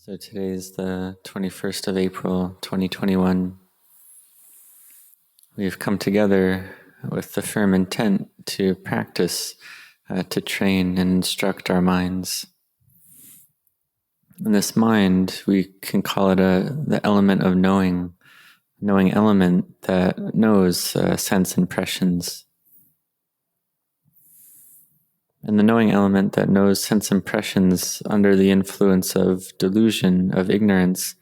So today is the 21st of April, 2021. We've come together with the firm intent to practice, to train and instruct our minds. And this mind, we can call it the element of knowing element that knows sense impressions. And the knowing element that knows sense impressions under the influence of delusion, of ignorance,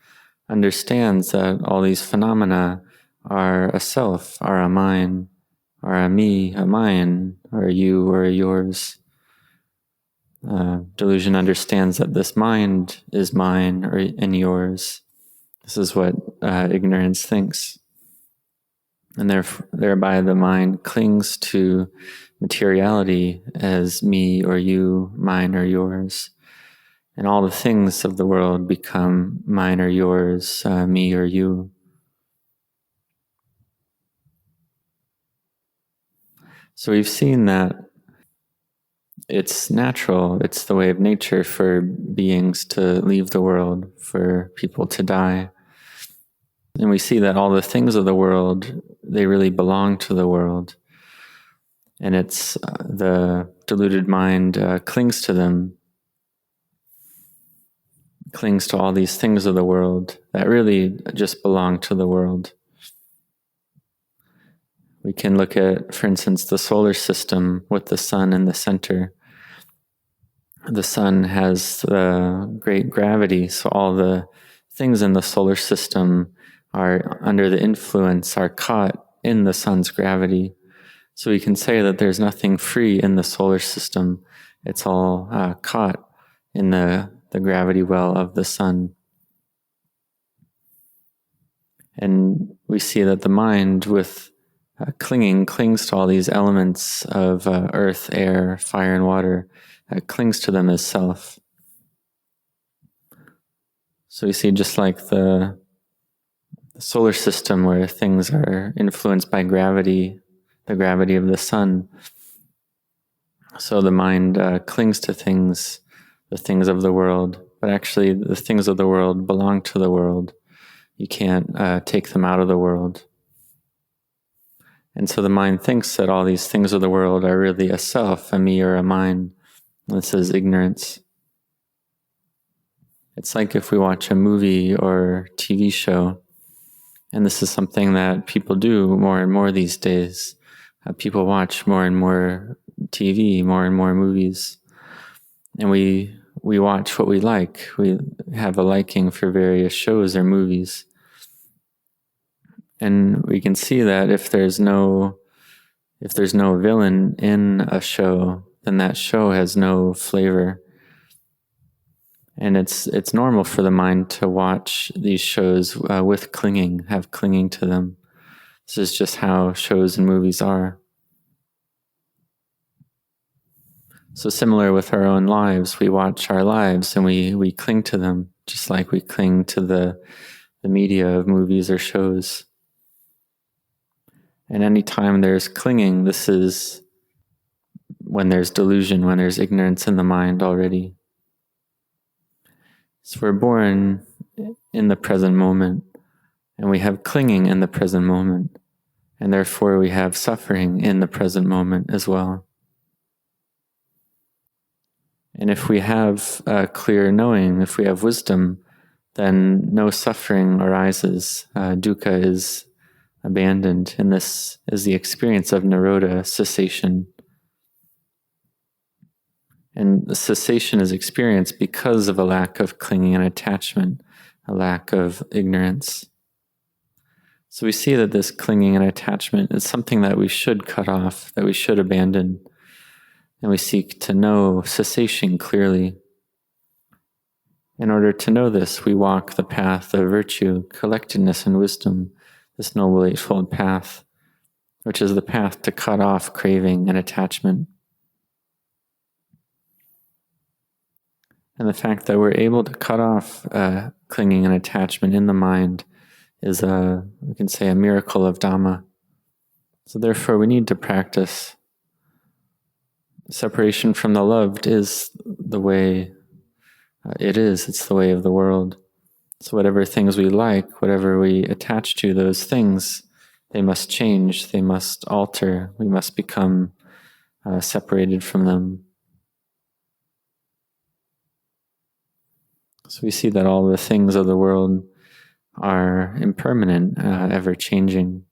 understands that all these phenomena are a self, are a mine, are a me, a mine, or a you, or a yours. Delusion understands that this mind is mine and yours. This is what ignorance thinks. And thereby the mind clings to materiality as me or you, mine or yours. And all the things of the world become mine or yours, me or you. So we've seen that it's natural, it's the way of nature for beings to leave the world, for people to die. And we see that all the things of the world, they really belong to the world. And it's the deluded mind clings to them, clings to all these things of the world that really just belong to the world. We can look at, for instance, the solar system with the sun in the center. The sun has great gravity, so all the things in the solar system are under the influence, are caught in the sun's gravity. So we can say that there's nothing free in the solar system. It's all caught in the gravity well of the sun. And we see that the mind with clings to all these elements of earth, air, fire, and water, clings to them as self. So we see just like the solar system where things are influenced by gravity, the gravity of the sun. So the mind clings to things, the things of the world, but actually the things of the world belong to the world. You can't take them out of the world. And so the mind thinks that all these things of the world are really a self, a me, or a mine. This is ignorance. It's like if we watch a movie or TV show, and this is something that people do more and more these days. People watch more and more TV, more and more movies, and we watch what we like. We have a liking for various shows or movies. And we can see that if there's no villain in a show, then that show has no flavor. And it's normal for the mind to watch these shows with clinging, have clinging to them. This is just how shows and movies are. So similar with our own lives, we watch our lives and we cling to them, just like we cling to the media of movies or shows. And anytime there's clinging, this is when there's delusion, when there's ignorance in the mind already. So we're born in the present moment, and we have clinging in the present moment, and therefore we have suffering in the present moment as well. And if we have clear knowing, if we have wisdom, then no suffering arises. Dukkha is abandoned, and this is the experience of nirodha, cessation. And the cessation is experienced because of a lack of clinging and attachment, a lack of ignorance. So we see that this clinging and attachment is something that we should cut off, that we should abandon, and we seek to know cessation clearly. In order to know this, we walk the path of virtue, collectedness, and wisdom, this Noble Eightfold Path, which is the path to cut off craving and attachment. And the fact that we're able to cut off clinging and attachment in the mind is we can say, a miracle of Dhamma. So therefore we need to practice. Separation from the loved is the way It's the way of the world. So whatever things we like, whatever we attach to, those things, they must change, they must alter, we must become separated from them. So we see that all the things of the world are impermanent, ever-changing.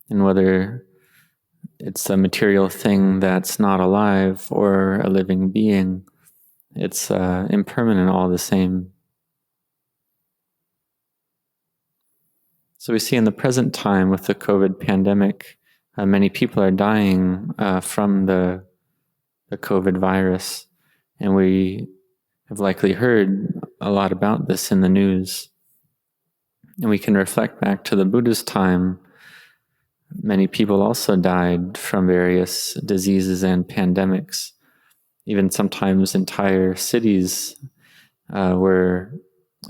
And whether it's a material thing that's not alive or a living being, it's impermanent all the same. So we see in the present time with the COVID pandemic, many people are dying from the COVID virus. And we have likely heard a lot about this in the news. And we can reflect back to the Buddha's time. Many people also died from various diseases and pandemics. Even sometimes entire cities were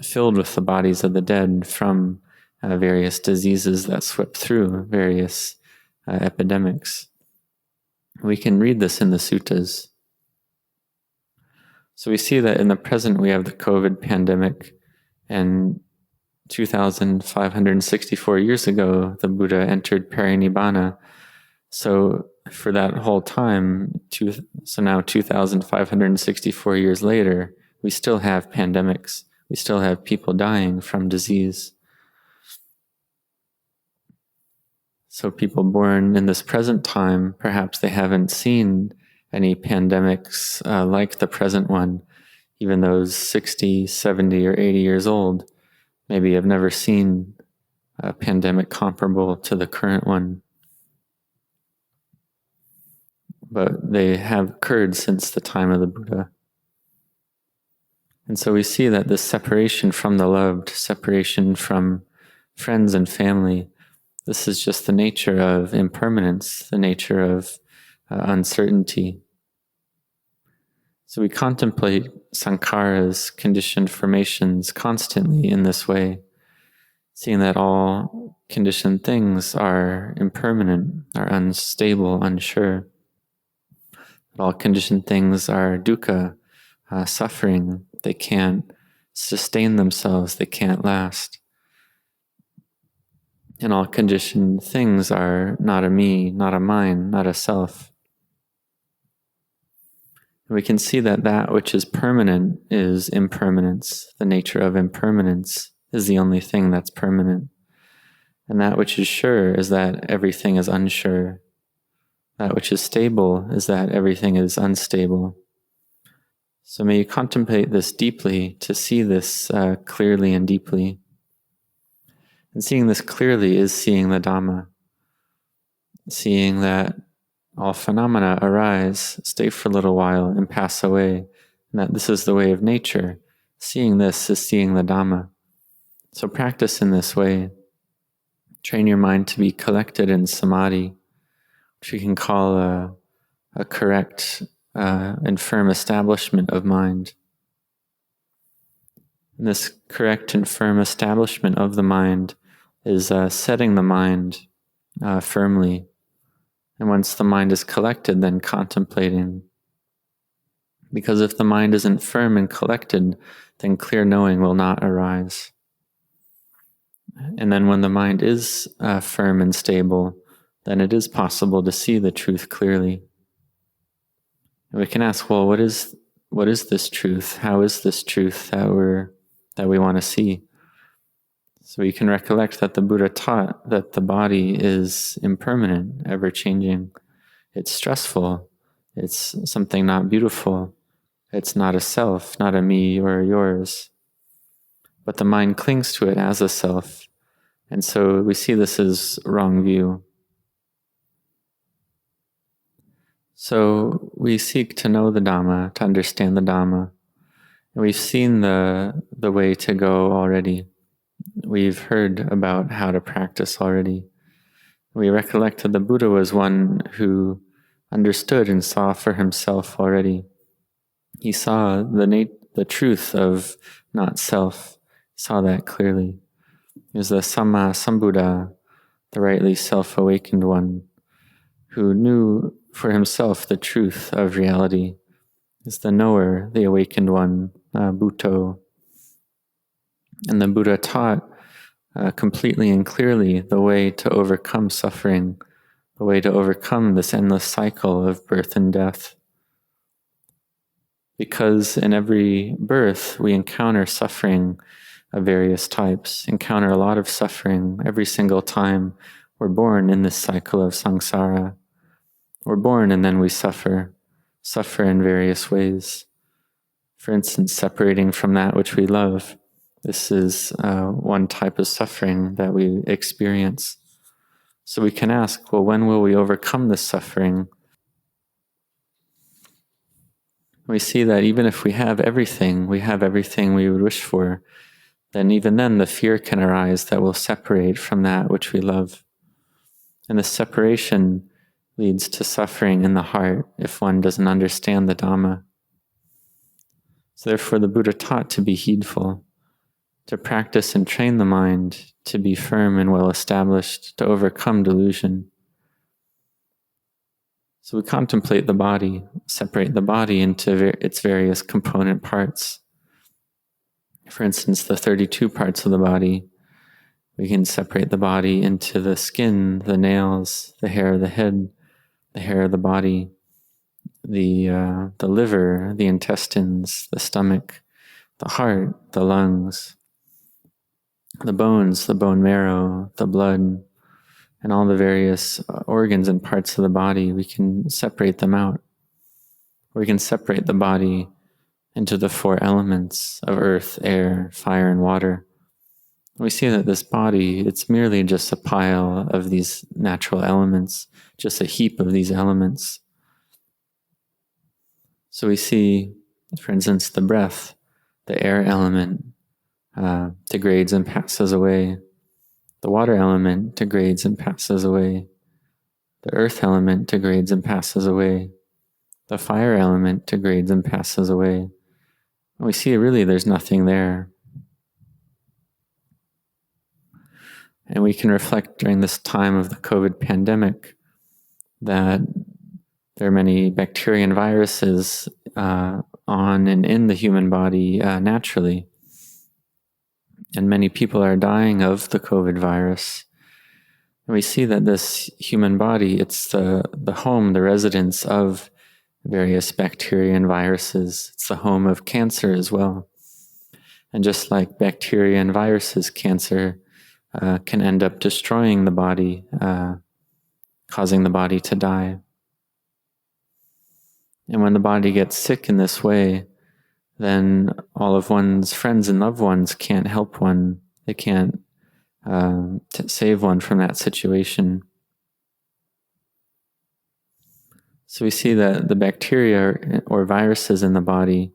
filled with the bodies of the dead from various diseases that swept through various epidemics. We can read this in the suttas. So we see that in the present we have the COVID pandemic, and 2,564 years ago, the Buddha entered Parinibbana. So for that whole time, so now 2,564 years later, we still have pandemics. We still have people dying from disease. So people born in this present time, perhaps they haven't seen any pandemics like the present one, even those 60, 70, or 80 years old. Maybe have never seen a pandemic comparable to the current one. But they have occurred since the time of the Buddha. And so we see that this separation from the loved, separation from friends and family, this is just the nature of impermanence, the nature of uncertainty. So we contemplate sankharas, conditioned formations, constantly in this way, seeing that all conditioned things are impermanent, are unstable, unsure. That all conditioned things are dukkha, suffering. They can't sustain themselves, they can't last. And all conditioned things are not a me, not a mine, not a self. And we can see that that which is permanent is impermanence. The nature of impermanence is the only thing that's permanent. And that which is sure is that everything is unsure. That which is stable is that everything is unstable. So may you contemplate this deeply, to see this clearly and deeply. And seeing this clearly is seeing the Dhamma. Seeing that all phenomena arise, stay for a little while, and pass away. And that this is the way of nature. Seeing this is seeing the Dhamma. So practice in this way. Train your mind to be collected in samadhi, which we can call a correct and firm establishment of mind. And this correct and firm establishment of the mind is setting the mind firmly. And once the mind is collected, then contemplating. Because if the mind isn't firm and collected, then clear knowing will not arise. And then when the mind is firm and stable, then it is possible to see the truth clearly. And we can ask, well, what is this truth? How is this truth that we want to see? So we can recollect that the Buddha taught that the body is impermanent, ever-changing. It's stressful. It's something not beautiful. It's not a self, not a me or yours. But the mind clings to it as a self. And so we see this as wrong view. So we seek to know the Dhamma, to understand the Dhamma. And we've seen the way to go already. We've heard about how to practice already. We recollect that the Buddha was one who understood and saw for himself already. He saw the truth of not self. He saw that clearly. He was the Samma Sambuddha, the rightly self-awakened one, who knew for himself the truth of reality. is the knower, the awakened one, Bhutto. And the Buddha taught completely and clearly the way to overcome suffering, the way to overcome this endless cycle of birth and death. Because in every birth we encounter suffering of various types, encounter a lot of suffering every single time we're born in this cycle of samsara. We're born and then we suffer in various ways. For instance, separating from that which we love. This is one type of suffering that we experience. So we can ask, well, when will we overcome this suffering? We see that even if we have everything we would wish for, then even then the fear can arise that we'll separate from that which we love. And the separation leads to suffering in the heart if one doesn't understand the Dhamma. So therefore the Buddha taught to be heedful, to practice and train the mind to be firm and well established, to overcome delusion. So we contemplate the body, separate the body into its various component parts. For instance, the 32 parts of the body. We can separate the body into the skin, the nails, the hair of the head, the hair of the body, the liver, the intestines, the stomach, the heart, the lungs, the bones, the bone marrow, the blood, and all the various organs and parts of the body. We can separate them out. We can separate the body into the 4 elements of earth, air, fire, and water. We see that this body, it's merely just a pile of these natural elements, just a heap of these elements. So we see, for instance, the breath, the air element degrades and passes away. The water element degrades and passes away. The earth element degrades and passes away. The fire element degrades and passes away. And we see really there's nothing there. And we can reflect during this time of the COVID pandemic that there are many bacteria and viruses on and in the human body naturally. And many people are dying of the COVID virus. And we see that this human body, it's the home, the residence of various bacteria and viruses. It's the home of cancer as well. And just like bacteria and viruses, cancer can end up destroying the body, causing the body to die. And when the body gets sick in this way, then all of one's friends and loved ones can't help one. They can't save one from that situation. So we see that the bacteria or viruses in the body,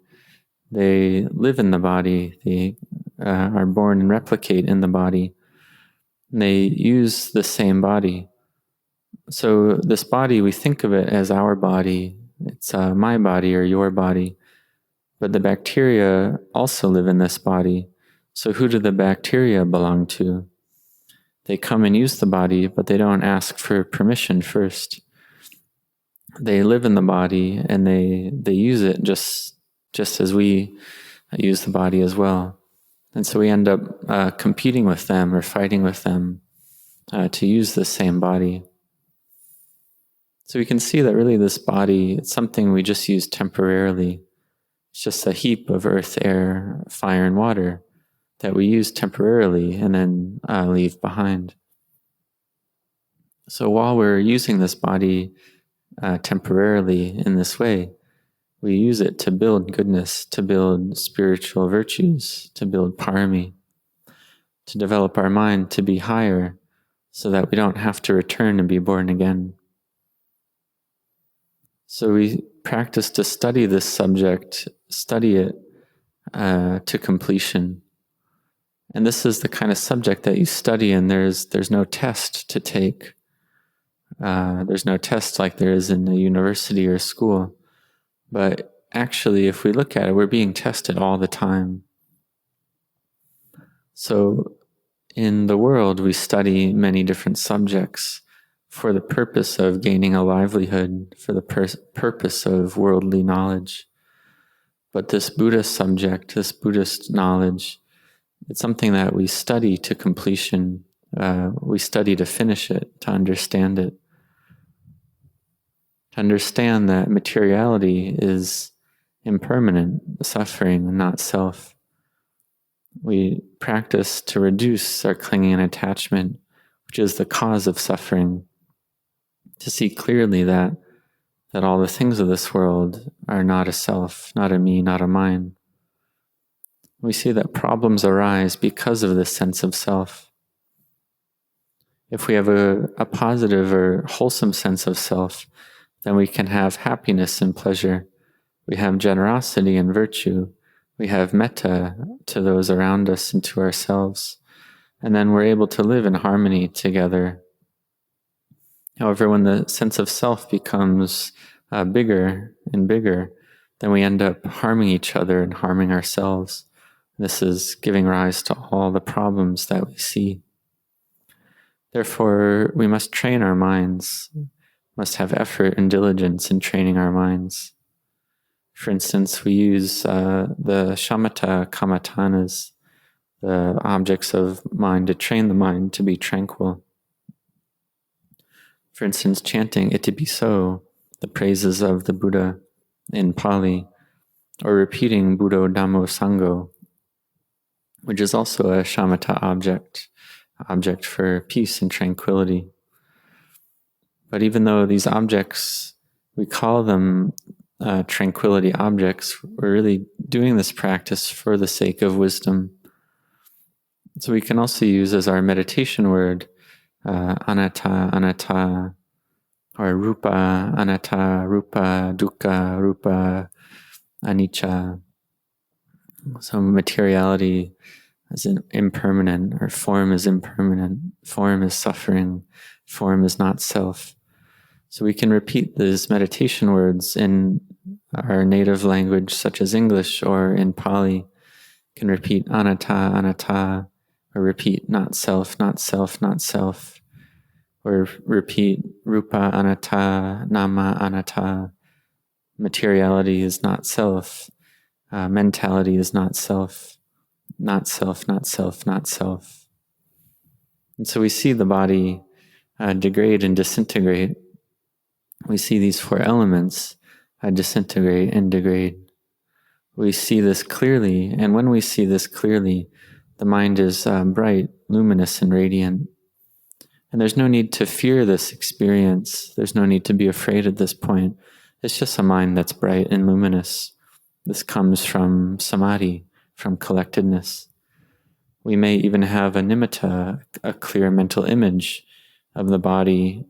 they live in the body, they are born and replicate in the body. And they use the same body. So this body, we think of it as our body. It's my body or your body. But the bacteria also live in this body. So who do the bacteria belong to? They come and use the body, but they don't ask for permission first. They live in the body and they use it just as we use the body as well. And so we end up competing with them or fighting with them to use the same body. So we can see that really this body, it's something we just use temporarily. It's just a heap of earth, air, fire, and water that we use temporarily and then leave behind. So while we're using this body temporarily in this way, we use it to build goodness, to build spiritual virtues, to build parami, to develop our mind to be higher so that we don't have to return and be born again. So we practice to study this subject, study it to completion. And this is the kind of subject that you study and there's no test to take. There's no test like there is in a university or school. But actually, if we look at it, we're being tested all the time. So in the world, we study many different subjects for the purpose of gaining a livelihood, for the purpose of worldly knowledge. But this Buddhist subject, this Buddhist knowledge, it's something that we study to completion. We study to finish it, to understand it. To understand that materiality is impermanent, suffering, not self. We practice to reduce our clinging and attachment, which is the cause of suffering, to see clearly that all the things of this world are not a self, not a me, not a mine. We see that problems arise because of this sense of self. If we have a positive or wholesome sense of self, then we can have happiness and pleasure. We have generosity and virtue. We have metta to those around us and to ourselves. And then we're able to live in harmony together. However, when the sense of self becomes bigger and bigger, then we end up harming each other and harming ourselves. This is giving rise to all the problems that we see. Therefore, we must train our minds, must have effort and diligence in training our minds. For instance, we use the shamatha kamatanas, the objects of mind, to train the mind to be tranquil. For instance, chanting itipiso, the praises of the Buddha in Pali, or repeating Buddho Dhammo Sangho, which is also a shamatha object for peace and tranquility. But even though these objects, we call them tranquility objects, we're really doing this practice for the sake of wisdom. So we can also use as our meditation word anatta, anatta, or rupa, anatta, rupa, dukkha, rupa, anicca. So materiality is impermanent, or form is impermanent, form is suffering, form is not self. So we can repeat these meditation words in our native language, such as English, or in Pali. We can repeat anatta, anatta, or repeat not self, not self, not self, or repeat rupa anatta, nama anatta. Materiality is not self, mentality is not self, not self, not self, not self. And so we see the body degrade and disintegrate. We see these four elements disintegrate and degrade. We see this clearly, and when we see this clearly, the mind is bright, luminous, and radiant. And there's no need to fear this experience. There's no need to be afraid at this point. It's just a mind that's bright and luminous. This comes from samadhi, from collectedness. We may even have a nimitta, a clear mental image of the body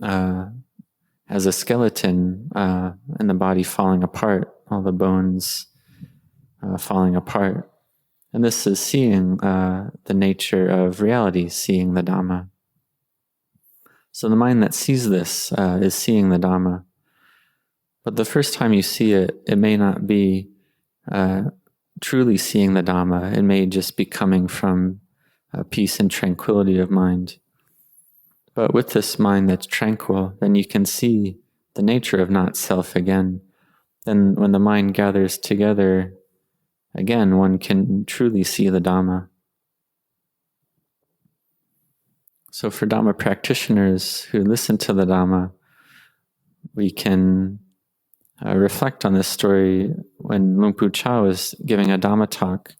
as a skeleton and the body falling apart, all the bones falling apart. And this is seeing the nature of reality, seeing the Dhamma. So the mind that sees this is seeing the Dhamma. But the first time you see it, it may not be truly seeing the Dhamma. It may just be coming from peace and tranquility of mind. But with this mind that's tranquil, then you can see the nature of not self again. Then when the mind gathers together again, one can truly see the Dhamma. So for Dhamma practitioners who listen to the Dhamma, we can reflect on this story. When Luang Pu Cha was giving a Dhamma talk,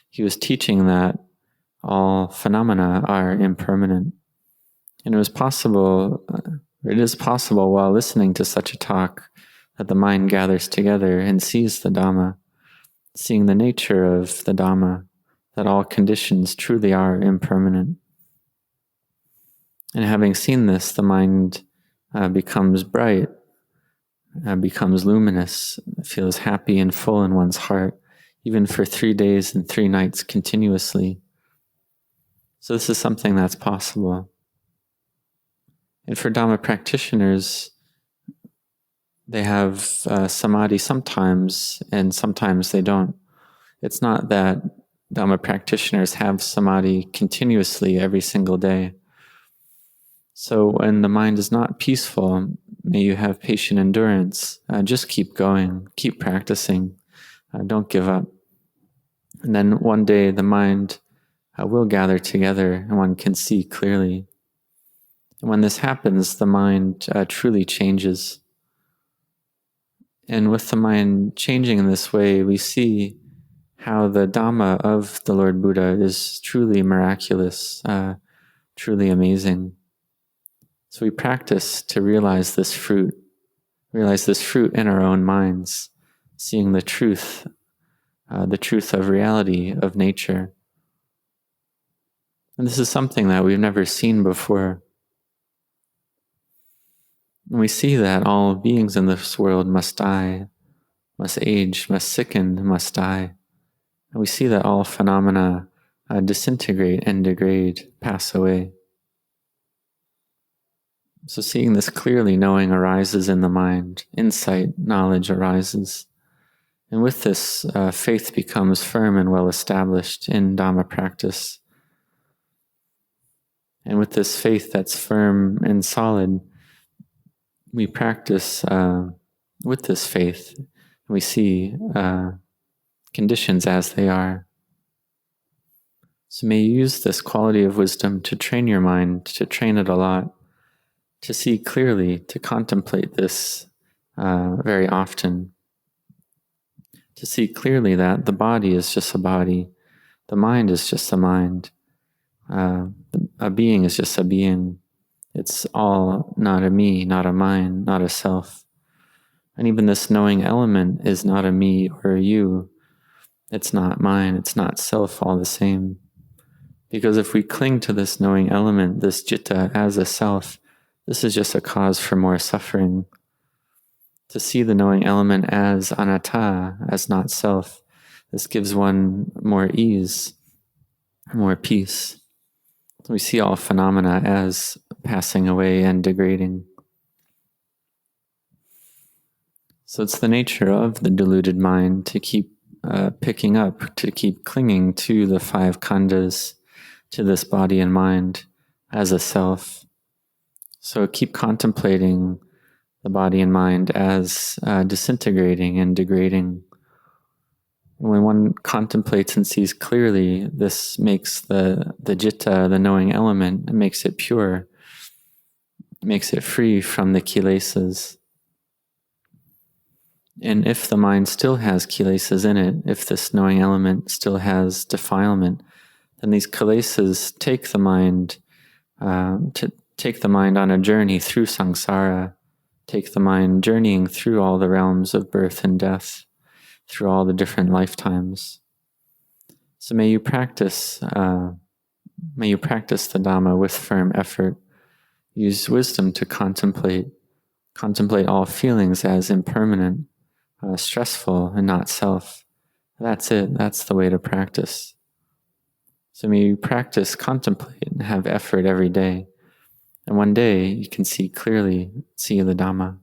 he was teaching that all phenomena are impermanent. And it is possible while listening to such a talk that the mind gathers together and sees the Dhamma, seeing the nature of the Dhamma, that all conditions truly are impermanent. And having seen this, the mind becomes bright, becomes luminous, feels happy and full in one's heart, even for 3 days and 3 nights continuously. So this is something that's possible. And for Dhamma practitioners, they have samadhi sometimes, and sometimes they don't. It's not that Dhamma practitioners have samadhi continuously every single day. So when the mind is not peaceful, may you have patient endurance. Just keep going, keep practicing. Don't give up. And then one day the mind will gather together and one can see clearly. And when this happens, the mind truly changes. And with the mind changing in this way, we see how the Dhamma of the Lord Buddha is truly miraculous, truly amazing. So we practice to realize this fruit in our own minds, seeing the truth of reality, of nature. And this is something that we've never seen before. And we see that all beings in this world must die, must age, must sicken, must die. And we see that all phenomena disintegrate and degrade, pass away. So seeing this clearly, knowing arises in the mind, insight, knowledge arises. And with this, faith becomes firm and well established in Dhamma practice. And with this faith that's firm and solid, we practice with this faith. We see conditions as they are. So may you use this quality of wisdom to train your mind, to train it a lot, to see clearly, to contemplate this very often. To see clearly that the body is just a body, the mind is just a mind, a being is just a being. It's all not a me, not a mine, not a self. And even this knowing element is not a me or a you. It's not mine, it's not self, all the same. Because if we cling to this knowing element, this citta, as a self, this is just a cause for more suffering. To see the knowing element as anatta, as not self, this gives one more ease, more peace. We see all phenomena as passing away and degrading. So it's the nature of the deluded mind to keep picking up, to keep clinging to the five khandhas, to this body and mind as a self. So keep contemplating the body and mind as disintegrating and degrading. When one contemplates and sees clearly, this makes the citta, the knowing element, it makes it pure, makes it free from the kilesas. And if the mind still has kilesas in it, if this knowing element still has defilement, then these kilesas take the mind on a journey through samsara, take the mind journeying through all the realms of birth and death, through all the different lifetimes. So may you practice the Dhamma with firm effort. Use wisdom to contemplate all feelings as impermanent, stressful, and not self. That's it. That's the way to practice. So may you practice, contemplate, and have effort every day. And one day you can see clearly, see the Dhamma.